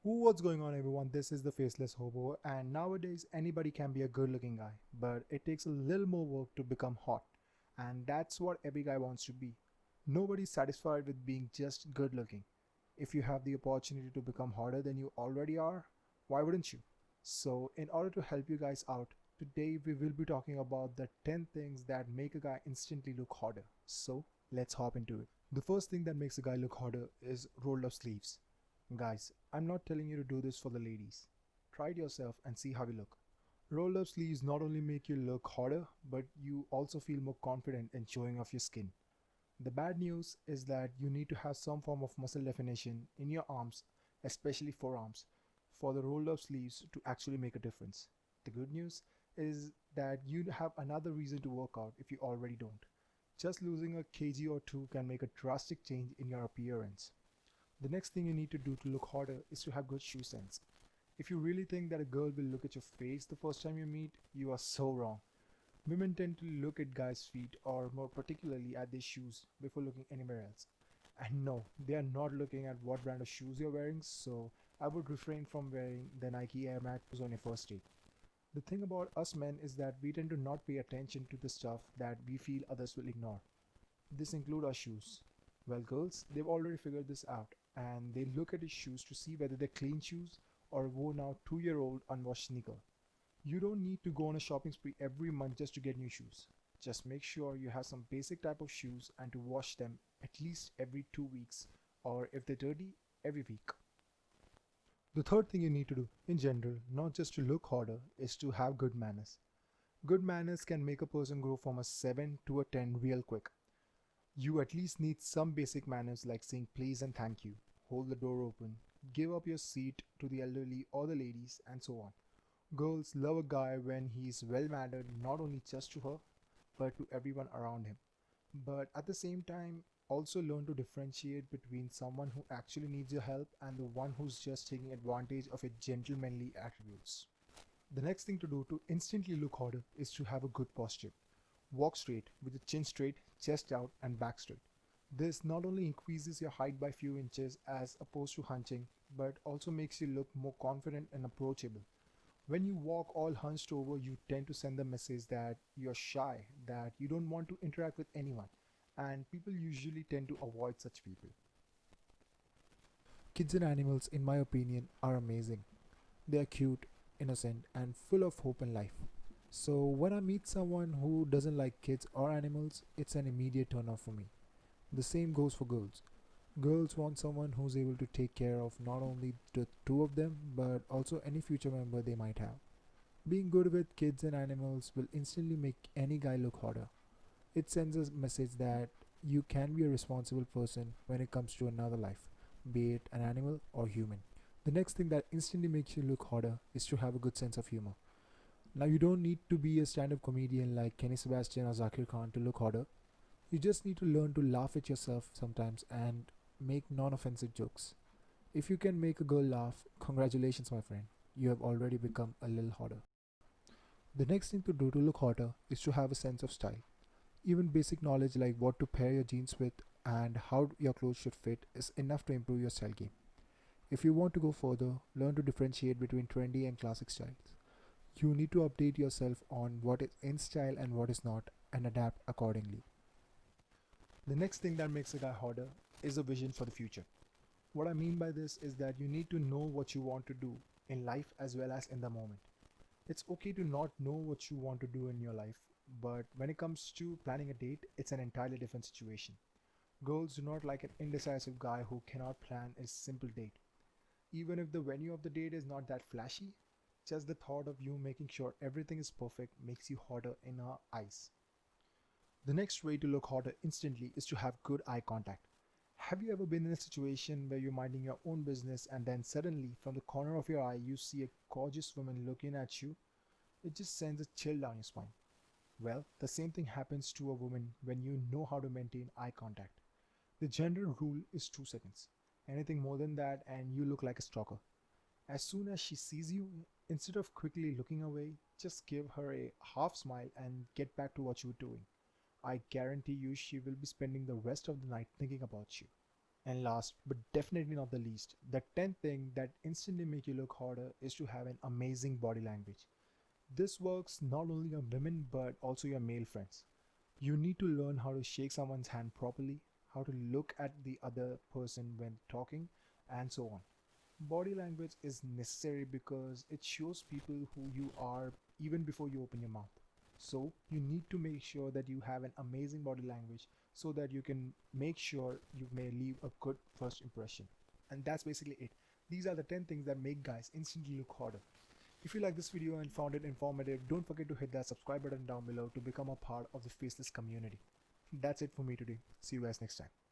What's going on, everyone? This is the Faceless Hobo, and nowadays anybody can be a good looking guy, but it takes a little more work to become hot, and that's what every guy wants to be. Nobody's satisfied with being just good looking. If you have the opportunity to become hotter than you already are, why wouldn't you? So, in order to help you guys out, today we will be talking about the 10 things that make a guy instantly look hotter. So, let's hop into it. The first thing that makes a guy look hotter is rolled up sleeves. Guys, I'm not telling you to do this for the ladies. Try it yourself and see how you look. Rolled up sleeves not only make you look hotter, but you also feel more confident in showing off your skin. The bad news is that you need to have some form of muscle definition in your arms, especially forearms, for the rolled up sleeves to actually make a difference. The good news is that you have another reason to work out if you already don't. Just losing a kg or two can make a drastic change in your appearance. The next thing you need to do to look hotter is to have good shoe sense. If you really think that a girl will look at your face the first time you meet, you are so wrong. Women tend to look at guys' feet, or more particularly at their shoes, before looking anywhere else. And no, they are not looking at what brand of shoes you're wearing, so I would refrain from wearing the Nike Air Max on your first date. The thing about us men is that we tend to not pay attention to the stuff that we feel others will ignore. This includes our shoes. Well, girls, they've already figured this out, and they look at his shoes to see whether they're clean shoes or worn out 2 year old unwashed sneaker. You don't need to go on a shopping spree every month just to get new shoes. Just make sure you have some basic type of shoes and to wash them at least every 2 weeks, or if they're dirty, every week. The third thing you need to do, in general, not just to look hotter, is to have good manners. Good manners can make a person grow from a 7 to a 10 real quick. You at least need some basic manners like saying please and thank you, hold the door open, give up your seat to the elderly or the ladies, and so on. Girls love a guy when he's well mannered, not only just to her, but to everyone around him. But at the same time, also learn to differentiate between someone who actually needs your help and the one who's just taking advantage of your gentlemanly attributes. The next thing to do to instantly look hotter is to have a good posture. Walk straight with the chin straight, chest out, and back straight. This not only increases your height by few inches as opposed to hunching, but also makes you look more confident and approachable. When you walk all hunched over, you tend to send the message that you're shy, that you don't want to interact with anyone, and people usually tend to avoid such people. Kids and animals, in my opinion, are amazing. They are cute, innocent, and full of hope and life. So when I meet someone who doesn't like kids or animals, it's an immediate turn off for me. The same goes for girls. Girls want someone who's able to take care of not only the two of them, but also any future member they might have. Being good with kids and animals will instantly make any guy look hotter. It sends a message that you can be a responsible person when it comes to another life, be it an animal or human. The next thing that instantly makes you look hotter is to have a good sense of humor. Now, you don't need to be a stand up comedian like Kenny Sebastian or Zakir Khan to look hotter. You just need to learn to laugh at yourself sometimes and make non offensive jokes. If you can make a girl laugh, congratulations, my friend. You have already become a little hotter. The next thing to do to look hotter is to have a sense of style. Even basic knowledge like what to pair your jeans with and how your clothes should fit is enough to improve your style game. If you want to go further, learn to differentiate between trendy and classic styles. You need to update yourself on what is in style and what is not and adapt accordingly. The next thing that makes a guy hotter is a vision for the future. What I mean by this is that you need to know what you want to do in life as well as in the moment. It's okay to not know what you want to do in your life, but when it comes to planning a date, it's an entirely different situation. Girls do not like an indecisive guy who cannot plan a simple date. Even if the venue of the date is not that flashy, just the thought of you making sure everything is perfect makes you hotter in her eyes. The next way to look hotter instantly is to have good eye contact. Have you ever been in a situation where you're minding your own business and then suddenly, from the corner of your eye, you see a gorgeous woman looking at you? It just sends a chill down your spine. Well, the same thing happens to a woman when you know how to maintain eye contact. The general rule is 2 seconds. Anything more than that, and you look like a stalker. As soon as she sees you, instead of quickly looking away, just give her a half smile and get back to what you were doing. I guarantee you she will be spending the rest of the night thinking about you. And last but definitely not the least, the 10th thing that instantly make you look hotter is to have an amazing body language. This works not only on women but also your male friends. You need to learn how to shake someone's hand properly, how to look at the other person when talking, and so on. Body language is necessary because it shows people who you are even before you open your mouth. So, you need to make sure that you have an amazing body language so that you can make sure you may leave a good first impression. And that's basically it. These are the 10 things that make guys instantly look hotter. If you like this video and found it informative, don't forget to hit that subscribe button down below to become a part of the Faceless community. That's it for me today. See you guys next time.